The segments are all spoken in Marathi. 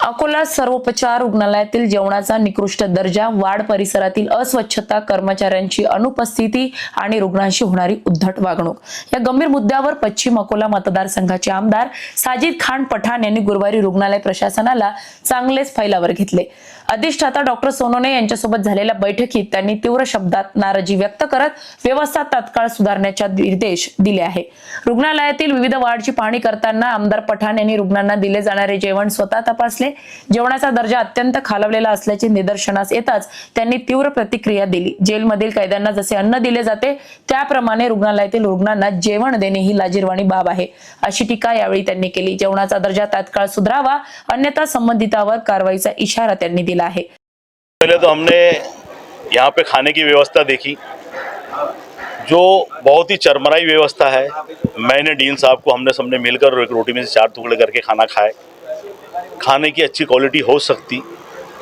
अकोला सर्वोपचार रुग्णालयातील जेवणाचा निकृष्ट दर्जा, वाढ परिसरातील अस्वच्छता, कर्मचाऱ्यांची अनुपस्थिती आणि रुग्णांशी होणारी उद्धट वागणूक या गंभीर मुद्द्यावर पश्चिम अकोला मतदारसंघाचे आमदार साजिद खान पठाण यांनी गुरुवारी रुग्णालय प्रशासनाला चांगलेच फैलावर घेतले। अधिष्ठाता डॉक्टर सोनोने यांच्यासोबत झालेल्या बैठकीत त्यांनी तीव्र शब्दात नाराजी व्यक्त करत व्यवस्था तात्काळ सुधारण्याचे निर्देश दिले आहे। रुग्णालयातील विविध वार्डची पाहणी करताना आमदार पठाण यांनी रुग्णांना दिले जाणारे जेवण स्वतः तपासले। जेवणाचा दर्जा अत्यंत खालावलेला असल्याचे निदर्शनास येताच त्यांनी तीव्र प्रतिक्रिया दिली। जेलमधील कैद्यांना जसे अन्न दिले जाते त्याप्रमाणे रुग्णालयातील रुग्णांना जेवण देणे ही लाजिरवाणी बाब आहे, अशी टीका यावेळी त्यांनी केली। जेवणाचा दर्जा तात्काळ सुधारावा, अन्यथा संबंधितांवर कारवाईचा इशारा त्यांनी दिला है। पहले तो हमने यहाँ पे खाने की व्यवस्था देखी, जो बहुत ही चरमराई व्यवस्था है। मैंने डीन साहब को हमने सबने मिलकर एक रोटी में से 4 टुकड़े करके खाना खाए। खाने की अच्छी क्वालिटी हो सकती,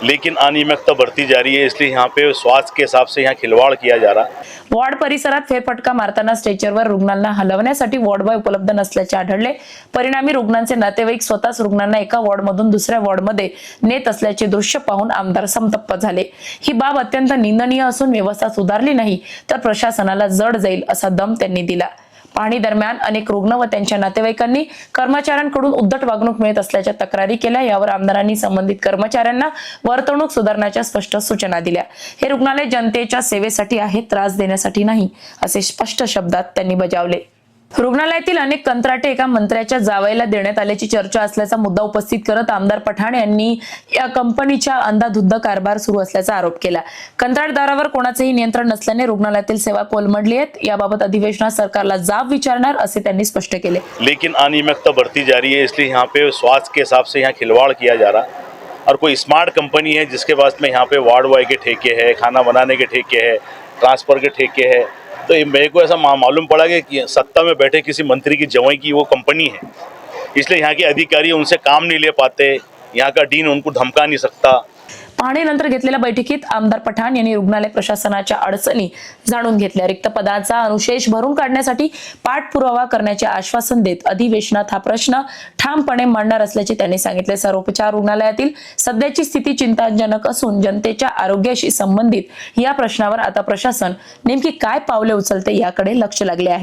लेकिन अनियमितता बढ़ती जा रही है, इसलिए यहाँ पे स्वास्थ्य के हिसाब से यहाँ खिलवाड़ किया जा रहा। वॉर्ड परिसरात फेरफटका मारताना स्ट्रेचरवर रुग्णांना हलवण्यासाठी वॉर्ड बॉय उपलब्ध नसल्याचे आढळले। परिणामी रुग्णांचे नातेवाईक स्वतःच रुग्णांना एका वॉर्डमधून दुसऱ्या वॉर्डमध्ये नेत असल्याचे दृश्य पाहून आमदार संतप्त झाले। ही बाब अत्यंत निंदनीय असून व्यवस्था सुधारली नाही तर प्रशासनाला जड जाईल असा दम त्यांनी दिला। पाहणी दरम्यान अनेक रुग्ण व त्यांच्या नातेवाईकांनी कर्मचाऱ्यांकडून उद्धट वागणूक मिळत असल्याच्या तक्रारी केल्या। यावर आमदारांनी संबंधित कर्मचाऱ्यांना वर्तणूक सुधारण्याच्या स्पष्ट सूचना दिल्या। हे रुग्णालय जनतेच्या सेवेसाठी आहे, त्रास देण्यासाठी नाही, असे स्पष्ट शब्दात त्यांनी बजावले। रुग्णालयातील अनेक कंत्राटे एका मंत्र्याच्या जावयाला देण्यात आल्याची चर्चा असल्याचा मुद्दा उपस्थित करत आमदार पठाण यांनी या कंपनीच्या अंधाधुंद कारभार सुरू असल्याचा आरोप केला। कंत्राटदारावर कोणाचेही नियंत्रण नसल्याने रुग्णालयातील सेवा कोलमडली आहेत। याबाबत अधिवेशनात सरकारला जाब विचारणार असे त्यांनी स्पष्ट केले। लेकिन अनियमितता बढ़ती जा रही है, इसलिए यहाँ पे स्वास्थ्य के हिसाब से यहाँ खिलवाड़ किया जा रहा। और कोई स्मार्ट कंपनी है जिसके पास में यहाँ पे वार्ड बॉय के ठेके है, खाना बनाने के ठेके है, ट्रांसफर के ठेके है, तो मेरे को ऐसा मालूम पड़ा कि सत्ता में बैठे किसी मंत्री की जवाई की वो कंपनी है, इसलिए यहाँ के अधिकारी उनसे काम नहीं ले पाते। यहाँ का डीन उनको धमका नहीं सकता। पाहणीनंतर घेतलेल्या बैठकीत आमदार पठाण यांनी रुग्णालय प्रशासनाच्या अडचणी जाणून घेतल्या। रिक्त पदांचा अनुशेष भरून काढण्यासाठी पाठपुरावा करण्याचे आश्वासन देत अधिवेशनात हा प्रश्न ठामपणे मांडणार असल्याचे त्यांनी सांगितले। सर्वोपचार रुग्णालयातील सध्याची स्थिती चिंताजनक असून जनतेच्या आरोग्याशी संबंधित या प्रश्नावर आता प्रशासन नेमकी काय पावले उचलते याकडे लक्ष लागले आहे।